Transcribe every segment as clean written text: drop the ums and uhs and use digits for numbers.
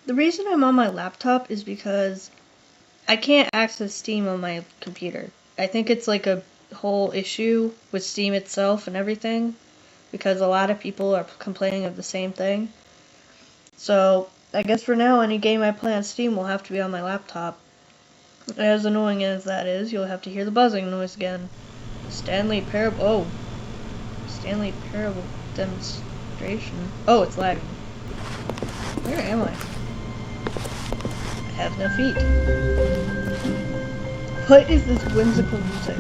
The reason I'm on my laptop is because I can't access Steam on my computer. I think it's like a whole issue with Steam itself and everything, because a lot of people are complaining of the same thing. So, I guess for now, any game I play on Steam will have to be on my laptop. As annoying as that is, you'll have to hear the buzzing noise again. Stanley Parable demonstration. Oh, it's lagging. Where am I? I have no feet. What is this whimsical music?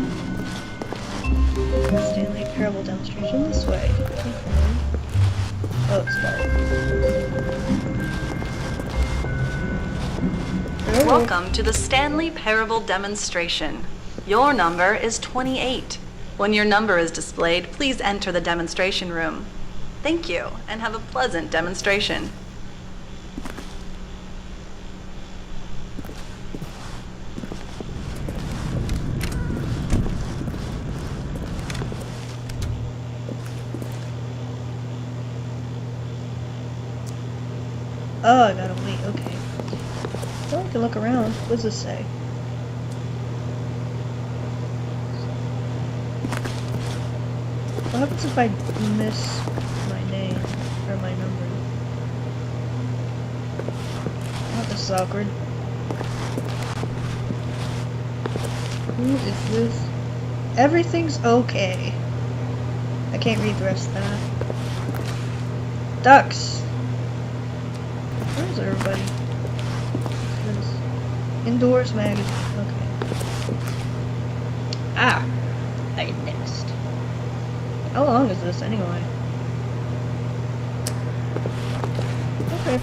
Stanley Parable demonstration this way. Oh, it's dark. Welcome to the Stanley Parable demonstration. Your number is 28. When your number is displayed, please enter the demonstration room. Thank you, and have a pleasant demonstration. Oh, I gotta wait, okay. Well, I can look around. What does this say? What happens if I miss my name or my number? Oh, this is awkward. Who is this? Everything's okay. I can't read the rest of that. Ducks! Where's everybody? Indoors magazine. Okay. Ah! I next. How long is this anyway? Okay.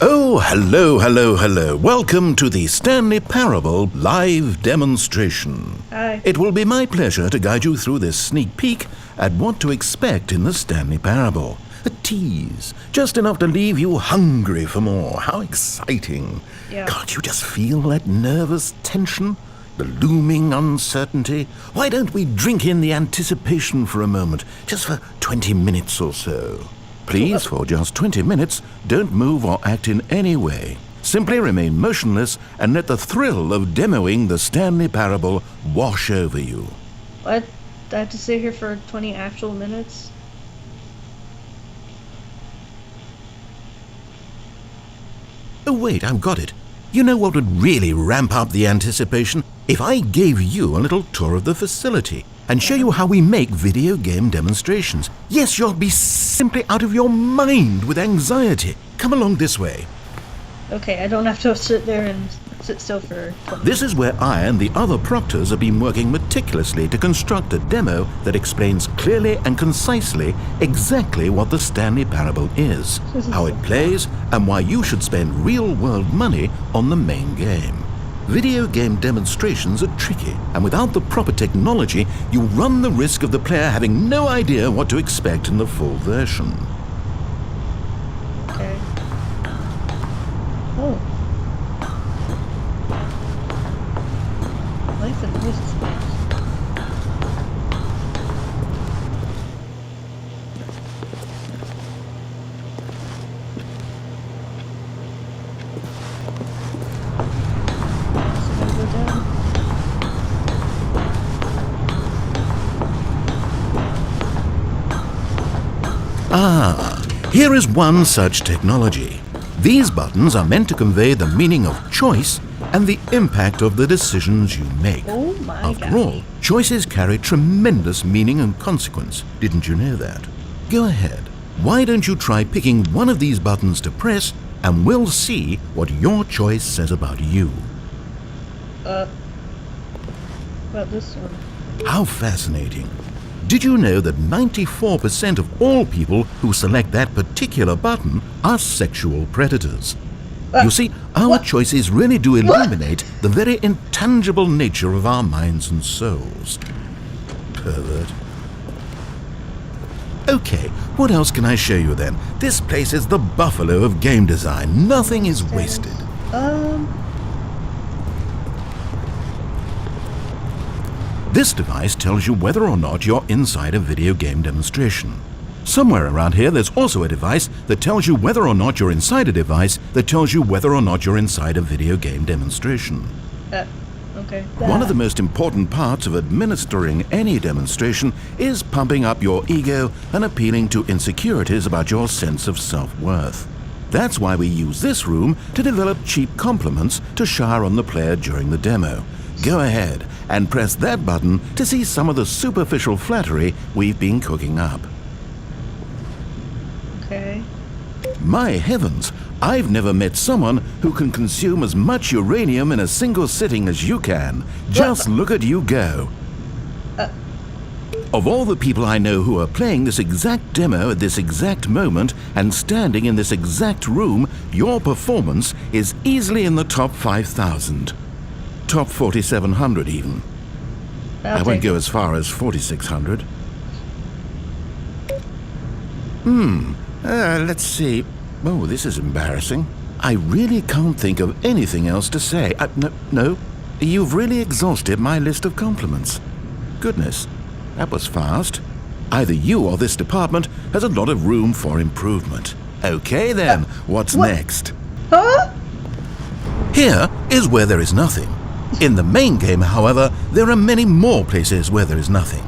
Oh, hello. Welcome to the Stanley Parable live demonstration. Hi. It will be my pleasure to guide you through this sneak peek at what to expect in the Stanley Parable. A tease, just enough to leave you hungry for more. How exciting. Yeah. Can't you just feel that nervous tension? The looming uncertainty? Why don't we drink in the anticipation for a moment, just for 20 minutes or so? Please, for just 20 minutes, don't move or act in any way. Simply remain motionless and let the thrill of demoing the Stanley Parable wash over you. What? I have to sit here for 20 actual minutes? Oh wait, I've got it. You know what would really ramp up the anticipation? If I gave you a little tour of the facility and show you how we make video game demonstrations. Yes, you'll be simply out of your mind with anxiety. Come along this way. Okay, I don't have to sit there and sit still for 20 This is where I and the other proctors have been working meticulously to construct a demo that explains clearly and concisely exactly what the Stanley Parable is, how it plays, and why you should spend real-world money on the main game. Video game demonstrations are tricky, and without the proper technology, you run the risk of the player having no idea what to expect in the full version. Okay. Oh. I like the noises. Here is one such technology. These buttons are meant to convey the meaning of choice and the impact of the decisions you make. Oh my After God. all, choices carry tremendous meaning and consequence. Didn't you know that? Go ahead. Why don't you try picking one of these buttons to press, and we'll see what your choice says about you. About this one. How fascinating. Did you know that 94% of all people who select that particular button are sexual predators? You see, our choices really do illuminate the very intangible nature of our minds and souls. Pervert. Okay, what else can I show you then? This place is the buffalo of game design. Nothing is wasted. This device tells you whether or not you're inside a video game demonstration. Somewhere around here there's also a device that tells you whether or not you're inside a device that tells you whether or not you're inside a video game demonstration. Okay. One of the most important parts of administering any demonstration is pumping up your ego and appealing to insecurities about your sense of self-worth. That's why we use this room to develop cheap compliments to shower on the player during the demo. Go ahead and press that button to see some of the superficial flattery we've been cooking up. Okay. My heavens, I've never met someone who can consume as much uranium in a single sitting as you can. Just look at you go. Of all the people I know who are playing this exact demo at this exact moment and standing in this exact room, your performance is easily in the top 5,000. Top 4,700 even. I won't go as far as 4,600. Let's see. Oh, this is embarrassing. I really can't think of anything else to say. No, you've really exhausted my list of compliments. Goodness, that was fast. Either you or this department has a lot of room for improvement. Okay then, what's next? Huh? Here is where there is nothing. In the main game, however, there are many more places where there is nothing.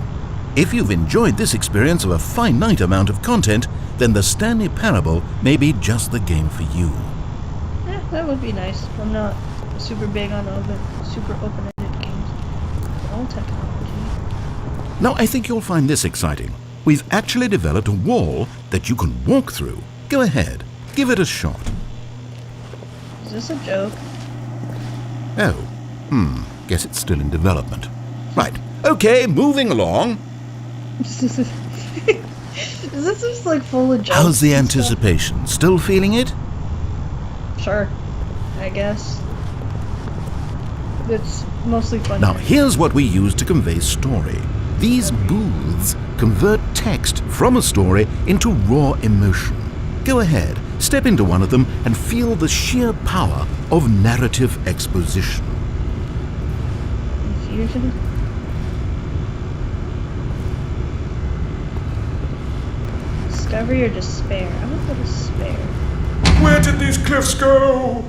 If you've enjoyed this experience of a finite amount of content, then the Stanley Parable may be just the game for you. That would be nice. I'm not super big on super open-ended games. All technology. Now, I think you'll find this exciting. We've actually developed a wall that you can walk through. Go ahead, give it a shot. Is this a joke? Oh, guess it's still in development. Right, okay, moving along. Is this just like full of jokes? How's the anticipation? Still feeling it? Sure, I guess. It's mostly fun. Now, here's what we use to convey story. These booths convert text from a story into raw emotion. Go ahead, step into one of them and feel the sheer power of narrative exposition. Confusion? Discovery or despair? I would go despair. Where did these cliffs go?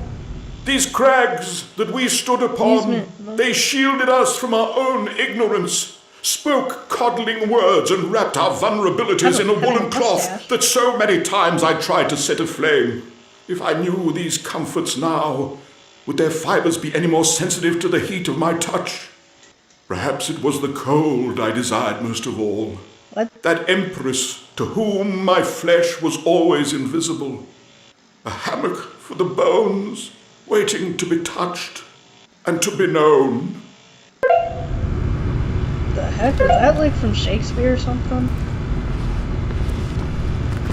These crags that we stood upon, they shielded us from our own ignorance, spoke coddling words and wrapped our vulnerabilities in a woolen cloth that so many times I tried to set aflame. If I knew these comforts now, would their fibers be any more sensitive to the heat of my touch? Perhaps it was the cold I desired most of all. What? That empress to whom my flesh was always invisible. A hammock for the bones, waiting to be touched and to be known. The heck? Is that like from Shakespeare or something?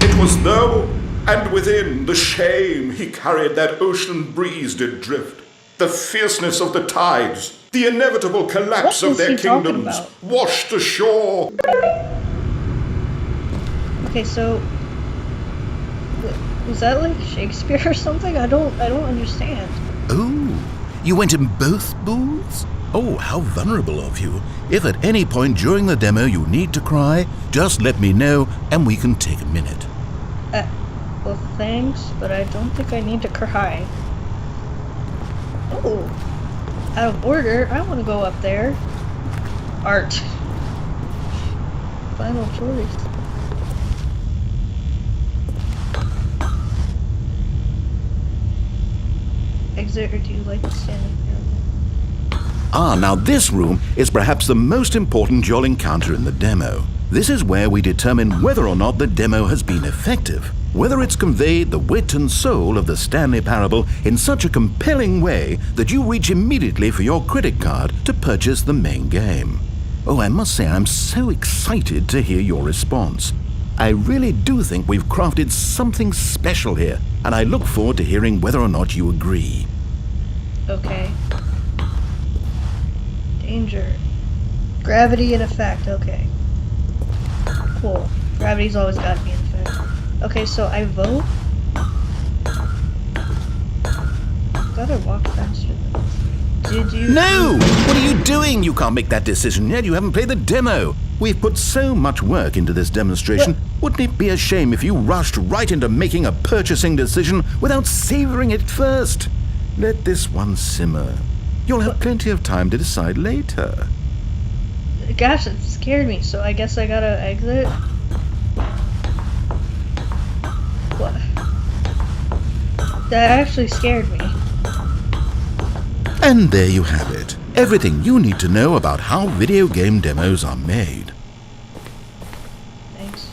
It was though, and within the shame he carried that ocean breeze did drift. The fierceness of the tides, the inevitable collapse of their kingdoms, washed ashore. Okay, so was that like Shakespeare or something? I don't understand. Oh, you went in both booths? Oh, how vulnerable of you. If at any point during the demo you need to cry, just let me know and we can take a minute. Well, thanks, but I don't think I need to cry. Oh, out of order, I want to go up there. Art. Final choice. Exit, or do you like to stand up there? Now this room is perhaps the most important you'll encounter in the demo. This is where we determine whether or not the demo has been effective, whether it's conveyed the wit and soul of the Stanley Parable in such a compelling way that you reach immediately for your credit card to purchase the main game. Oh, I must say I'm so excited to hear your response. I really do think we've crafted something special here, and I look forward to hearing whether or not you agree. Okay. Danger. Gravity in effect, okay. Cool. Gravity's always gotta be in effect. Okay, so I vote. Gotta walk faster than this. Did you? No! What are you doing? You can't make that decision yet. You haven't played the demo. We've put so much work into this demonstration. Wouldn't it be a shame if you rushed right into making a purchasing decision without savoring it first? Let this one simmer. You'll have plenty of time to decide later. Gosh, it scared me, so I guess I gotta exit. What? That actually scared me. And there you have it. Everything you need to know about how video game demos are made. Thanks.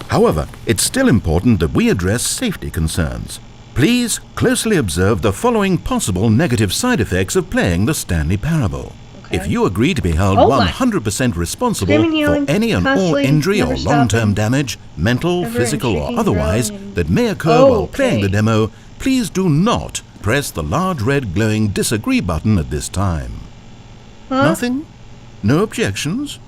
However, it's still important that we address safety concerns. Please closely observe the following possible negative side effects of playing the Stanley Parable. Okay. If you agree to be held 100% responsible Screaming, for any and all constantly, injury or never long-term stopping, damage, mental, ever physical, or shaking, otherwise, growling, and- that may occur while Okay. playing the demo, please do not press the large red glowing disagree button at this time. Huh? Nothing? No objections?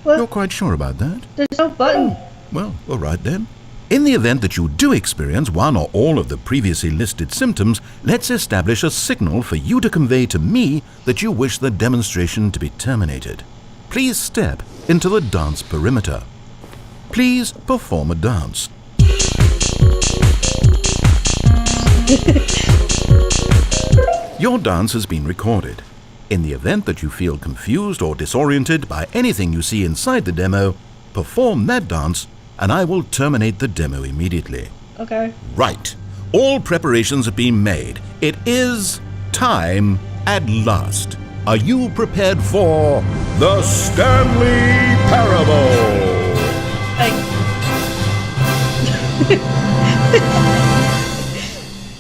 What? You're quite sure about that? There's no button. Well, all right then. In the event that you do experience one or all of the previously listed symptoms, let's establish a signal for you to convey to me that you wish the demonstration to be terminated. Please step into the dance perimeter. Please perform a dance. Your dance has been recorded. In the event that you feel confused or disoriented by anything you see inside the demo, perform that dance and I will terminate the demo immediately. Okay. Right. All preparations have been made. It is time at last. Are you prepared for the Stanley Parable?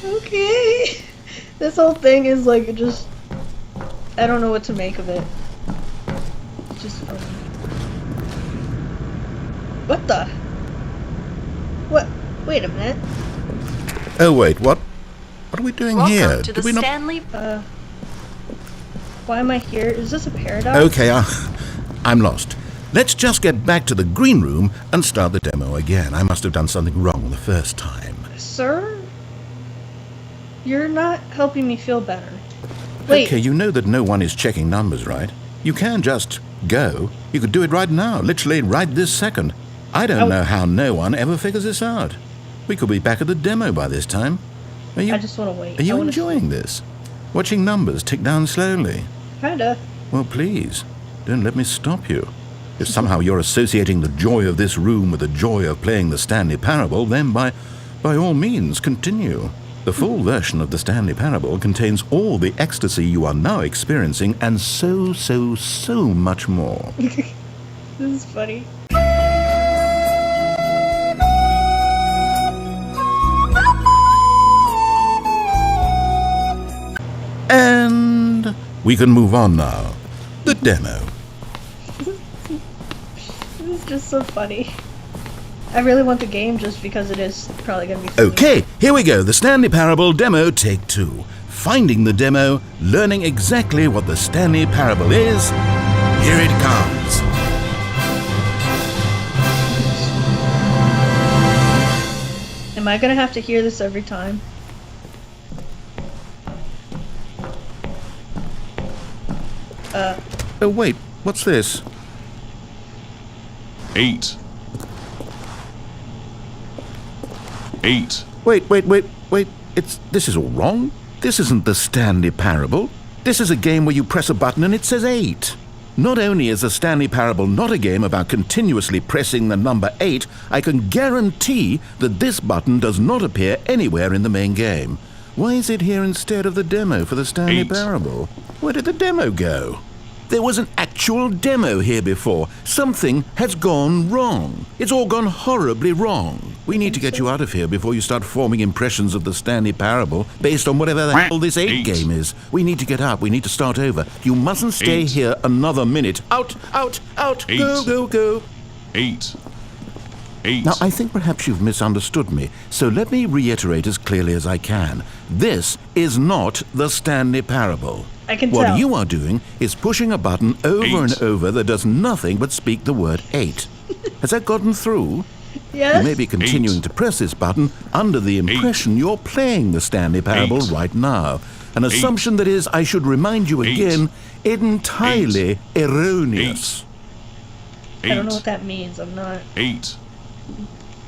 Okay. This whole thing is like just... I don't know what to make of it. It's just funny. What the? What? Wait a minute. Oh wait, what? What are we doing Welcome here? to Did the we not? Stanley. Why am I here? Is this a paradox? Okay, I'm lost. Let's just get back to the green room and start the demo again. I must have done something wrong the first time. Sir? You're not helping me feel better. Wait. Okay, you know that no one is checking numbers, right? You can just go. You could do it right now, literally right this second. I don't know how no one ever figures this out. We could be back at the demo by this time. Are you, I just want to wait. Are you I wanna enjoying this? Watching numbers tick down slowly? Kinda. Well, please, don't let me stop you. If somehow you're associating the joy of this room with the joy of playing the Stanley Parable, then by all means, continue. The full version of the Stanley Parable contains all the ecstasy you are now experiencing and so much more. This is funny. And we can move on now. The demo. This is just so funny. I really want the game just because it is probably going to be funny. Okay, here we go. The Stanley Parable demo take 2. Finding the demo, learning exactly what the Stanley Parable is. Here it comes. Am I going to have to hear this every time? Oh wait, what's this? 8. 8. Wait. This is all wrong. This isn't the Stanley Parable. This is a game where you press a button and it says 8. Not only is the Stanley Parable not a game about continuously pressing the number 8, I can guarantee that this button does not appear anywhere in the main game. Why is it here instead of the demo for the Stanley 8. Parable? Where did the demo go? There was an actual demo here before. Something has gone wrong. It's all gone horribly wrong. We need to get you out of here before you start forming impressions of the Stanley Parable based on whatever the hell this 8 game is. We need to get up. We need to start over. You mustn't stay 8. here another minute. Out! 8. Go! 8. 8. Now, I think perhaps you've misunderstood me, so let me reiterate as clearly as I can. This is not the Stanley Parable. I can What tell. you are doing is pushing a button over 8. and over that does nothing but speak the word 8. Has that gotten through? Yes? You may be continuing 8. to press this button under the impression you're playing the Stanley Parable 8. right now. An assumption that is, I should remind you again, entirely erroneous. I don't know what that means. I'm not...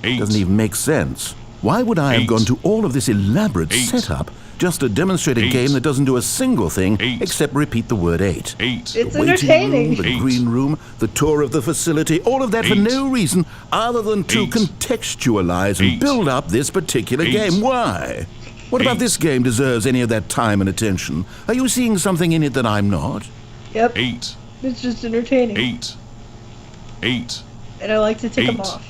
Doesn't even make sense. Why would I have gone to all of this elaborate setup just to demonstrate a game that doesn't do a single thing except repeat the word 8? It's The waiting entertaining. room, the green room, the tour of the facility, all of that for no reason other than to contextualize and build up this particular game. Why? What about this game deserves any of that time and attention? Are you seeing something in it that I'm not? Yep. It's just entertaining. And I like to tick them off.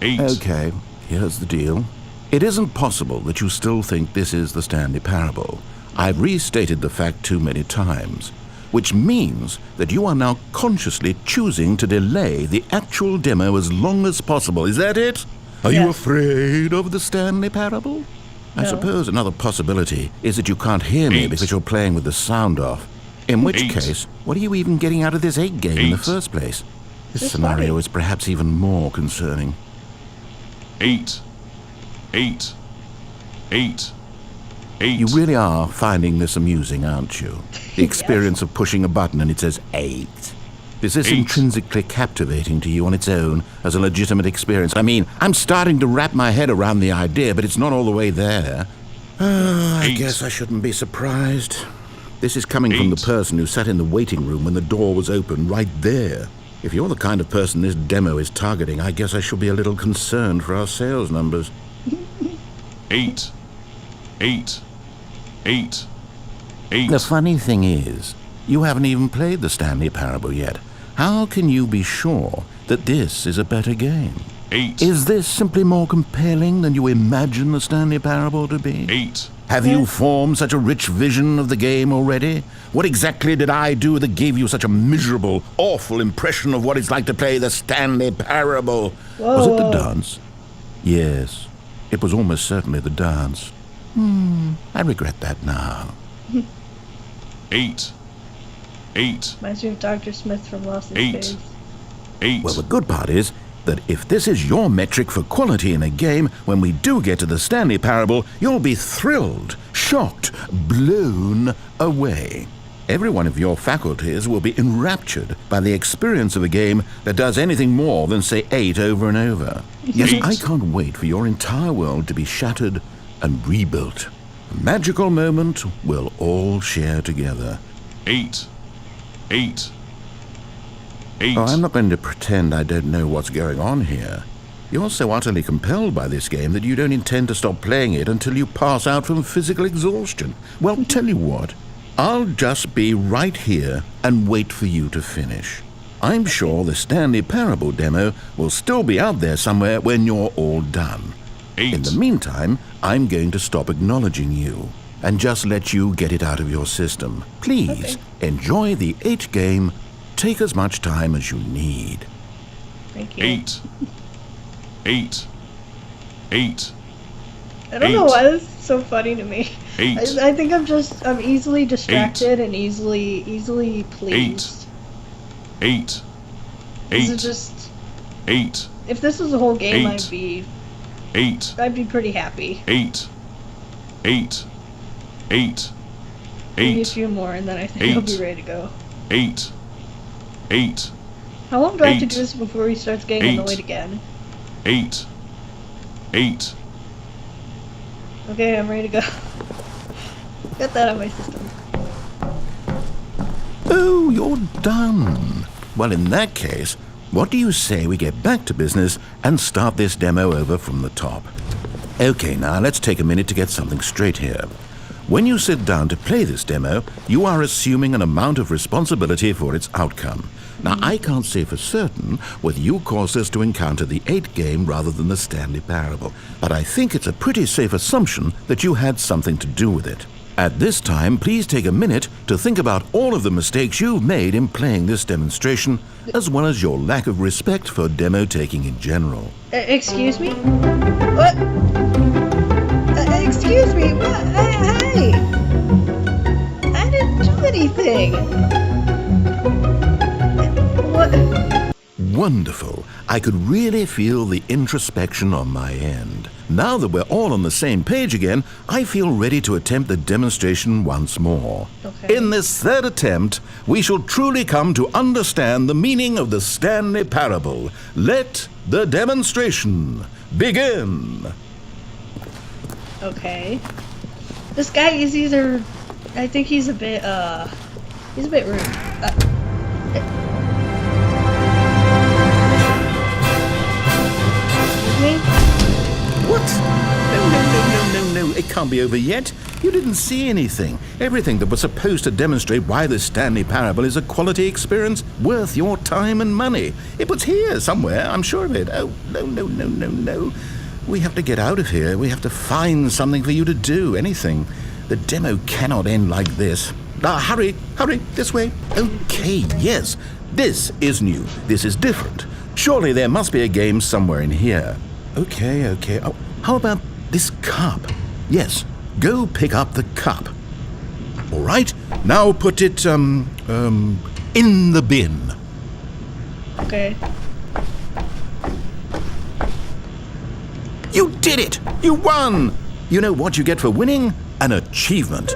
Okay, here's the deal. It isn't possible that you still think this is the Stanley Parable. I've restated the fact too many times, which means that you are now consciously choosing to delay the actual demo as long as possible. Is that it? Are you afraid of the Stanley Parable? I suppose another possibility is that you can't hear me because you're playing with the sound off. In which case, what are you even getting out of this 8 game in the first place? This scenario is perhaps even more concerning. 8. You really are finding this amusing, aren't you? The experience of pushing a button and it says 8. Is this intrinsically captivating to you on its own as a legitimate experience? I mean, I'm starting to wrap my head around the idea, but it's not all the way there. I guess I shouldn't be surprised. This is coming from the person who sat in the waiting room when the door was open, right there. If you're the kind of person this demo is targeting, I guess I should be a little concerned for our sales numbers. 8. The funny thing is, you haven't even played the Stanley Parable yet. How can you be sure that this is a better game? 8. Is this simply more compelling than you imagine the Stanley Parable to be? 8. Have you formed such a rich vision of the game already? What exactly did I do that gave you such a miserable, awful impression of what it's like to play the Stanley Parable? Was it the dance? Yes, it was almost certainly the dance. I regret that now. 8. Reminds me of Dr. Smith from Lost in Space. 8. Well, the good part is that if this is your metric for quality in a game, when we do get to the Stanley Parable, you'll be thrilled, shocked, blown away. Every one of your faculties will be enraptured by the experience of a game that does anything more than say 8 over and over. Yes, I can't wait for your entire world to be shattered and rebuilt. A magical moment we'll all share together. 8. Oh, I'm not going to pretend I don't know what's going on here. You're so utterly compelled by this game that you don't intend to stop playing it until you pass out from physical exhaustion. Well, tell you what, I'll just be right here and wait for you to finish. I'm sure the Stanley Parable demo will still be out there somewhere when you're all done. 8. In the meantime, I'm going to stop acknowledging you and just let you get it out of your system. Please, enjoy the 8 game. Take as much time as you need. Thank you. 8. I don't know why this is so funny to me. 8. I think I'm easily distracted and easily pleased. 8. This is just... 8. If this was a whole game, 8. 8. I'd be pretty happy. 8. Maybe a few more, and then I think I'll be ready to go. 8. How long do I have to do this before he starts getting annoyed again? 8. Okay, I'm ready to go. Get that out of my system. Oh, you're done. Well, in that case, what do you say we get back to business and start this demo over from the top? Okay, now let's take a minute to get something straight here. When you sit down to play this demo, you are assuming an amount of responsibility for its outcome. Now, I can't say for certain whether you caused us to encounter the 8 game rather than the Stanley Parable, but I think it's a pretty safe assumption that you had something to do with it. At this time, please take a minute to think about all of the mistakes you've made in playing this demonstration, as well as your lack of respect for demo taking in general. Excuse me? What? Excuse me? What? Hey! I didn't do anything! What? Wonderful. I could really feel the introspection on my end. Now that we're all on the same page again, I feel ready to attempt the demonstration once more. Okay. In this third attempt, we shall truly come to understand the meaning of the Stanley Parable. Let the demonstration begin. Okay. This guy is either... I think he's a bit rude. Excuse me? What? No, it can't be over yet. You didn't see anything. Everything that was supposed to demonstrate why the Stanley Parable is a quality experience worth your time and money. It was here somewhere, I'm sure of it. Oh, no. We have to get out of here. We have to find something for you to do, anything. The demo cannot end like this. Hurry, this way. Okay, yes, this is new. This is different. Surely there must be a game somewhere in here. Okay. Oh, how about this cup? Yes, go pick up the cup. All right, now put it, in the bin. Okay. You did it! You won! You know what you get for winning? An achievement.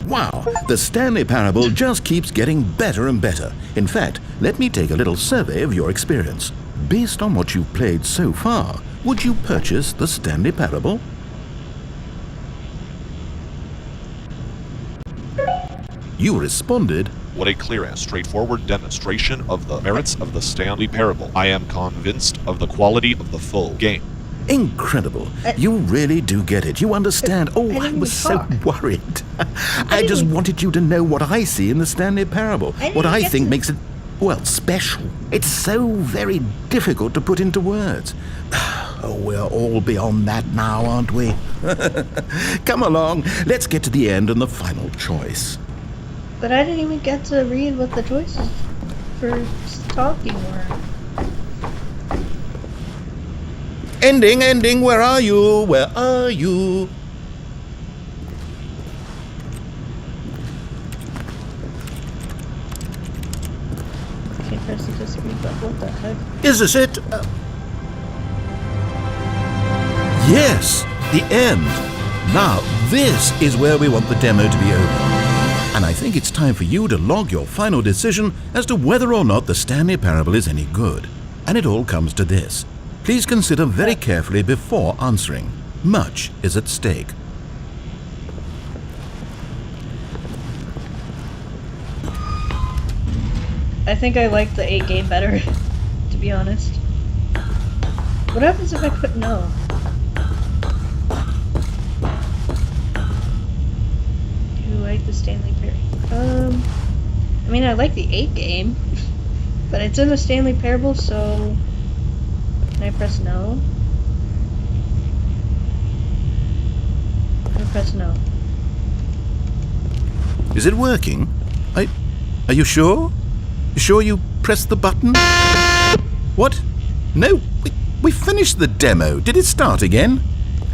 Wow, the Stanley Parable just keeps getting better and better. In fact, let me take a little survey of your experience. Based on what you've played so far, would you purchase the Stanley Parable? You responded, What a clear and straightforward demonstration of the merits of the Stanley Parable. I am convinced of the quality of the full game. incredible. You really do get it. You understand. Oh, I was so worried. I just wanted you to know what I see in the Stanley Parable. What I think makes it, well, special. It's so very difficult to put into words. Oh, we're all beyond that now, aren't we? Come along. Let's get to the end and the final choice. But I didn't even get to read what the choices for talking were. Ending, where are you? Where are you? Okay, press it just read, but what the heck? Is this it? Yes, the end. Now, this is where we want the demo to be over. And I think it's time for you to log your final decision as to whether or not the Stanley Parable is any good. And it all comes to this. Please consider very carefully before answering. Much is at stake. I think I like the 8 game better, to be honest. What happens if I put no? Do you like the Stanley Parable? I mean, I like the 8 game, but it's in the Stanley Parable, so can I press no? I press no. Is it working? Are you sure? You sure you pressed the button? What? No, we finished the demo. Did it start again?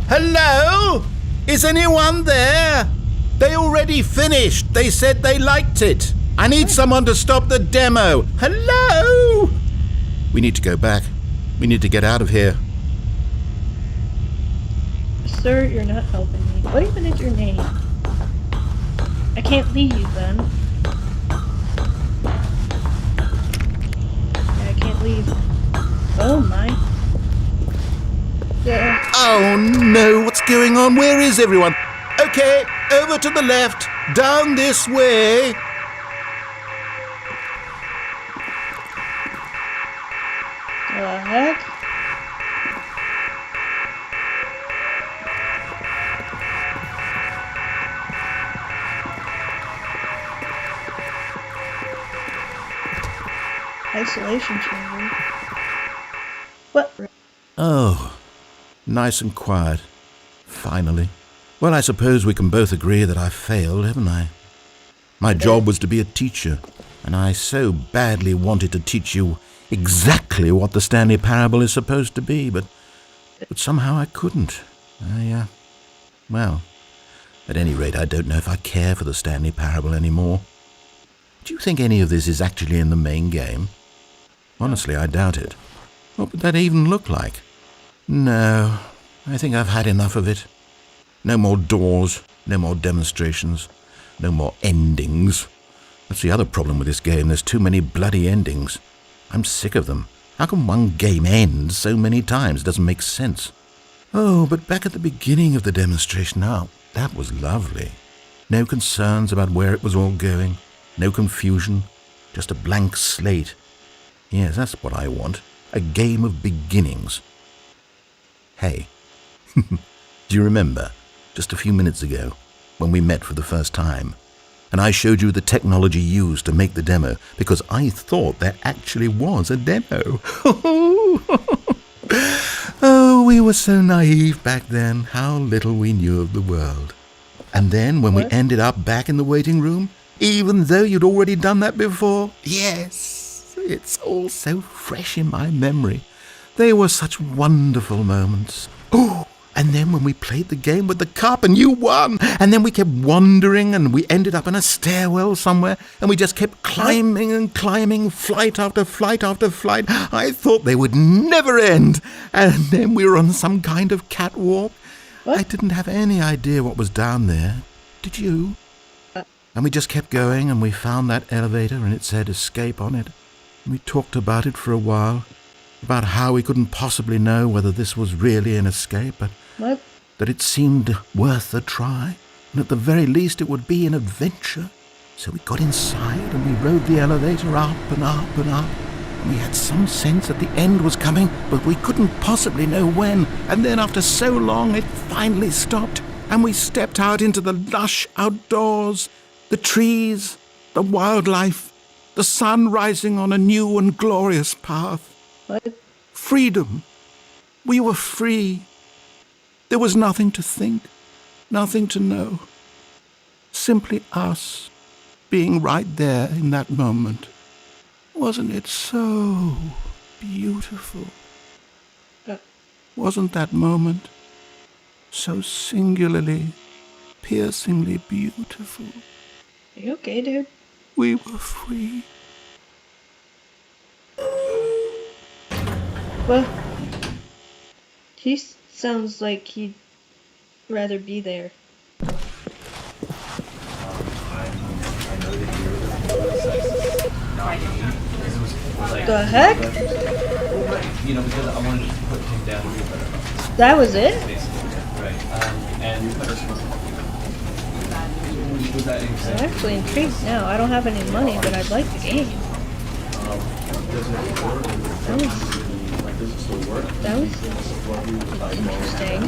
Hello? Is anyone there? They already finished. They said they liked it. I need someone to stop the demo. Hello? We need to go back. We need to get out of here. Sir, you're not helping me. What even is your name? I can't leave then. Yeah, I can't leave. Oh my. Yeah. Oh no, what's going on? Where is everyone? Okay, over to the left, down this way. The heck? Isolation chamber. What? Oh, nice and quiet. Finally. Well, I suppose we can both agree that I failed, haven't I? My job was to be a teacher, and I so badly wanted to teach you exactly what the Stanley Parable is supposed to be, but somehow I couldn't. Well, at any rate, I don't know if I care for the Stanley Parable anymore. Do you think any of this is actually in the main game? Honestly, I doubt it. What would that even look like? No, I think I've had enough of it. No more doors, no more demonstrations, no more endings. That's the other problem with this game. There's too many bloody endings. I'm sick of them. How can one game end so many times? It doesn't make sense. Oh, but back at the beginning of the demonstration, now, that was lovely. No concerns about where it was all going. No confusion. Just a blank slate. Yes, that's what I want. A game of beginnings. Hey, do you remember, just a few minutes ago, when we met for the first time, and I showed you the technology used to make the demo, because I thought there actually was a demo. Oh, we were so naive back then. How little we knew of the world. And then when we ended up back in the waiting room, even though you'd already done that before, yes, it's all so fresh in my memory. They were such wonderful moments. Oh, and then when we played the game with the cup and you won, and then we kept wandering and we ended up in a stairwell somewhere and we just kept climbing and climbing, flight after flight after flight. I thought they would never end. And then we were on some kind of catwalk. I didn't have any idea what was down there. Did you? And we just kept going and we found that elevator and it said escape on it. And we talked about it for a while. About how we couldn't possibly know whether this was really an escape, but that it seemed worth a try, and at the very least it would be an adventure. So we got inside and we rode the elevator up and up and up, and we had some sense that the end was coming, but we couldn't possibly know when. And then after so long it finally stopped, and we stepped out into the lush outdoors, the trees, the wildlife, the sun rising on a new and glorious path. Freedom. We were free. There was nothing to think, nothing to know. Simply us being right there in that moment. Wasn't it so beautiful? Wasn't that moment so singularly, piercingly beautiful? Are you okay, dude? We were free. Well, he sounds like he'd rather be there. The heck? You know, because I wanted to put him down. That was it? Right. And was that I'm actually intrigued now. I don't have any money, but I'd like the game. That was interesting.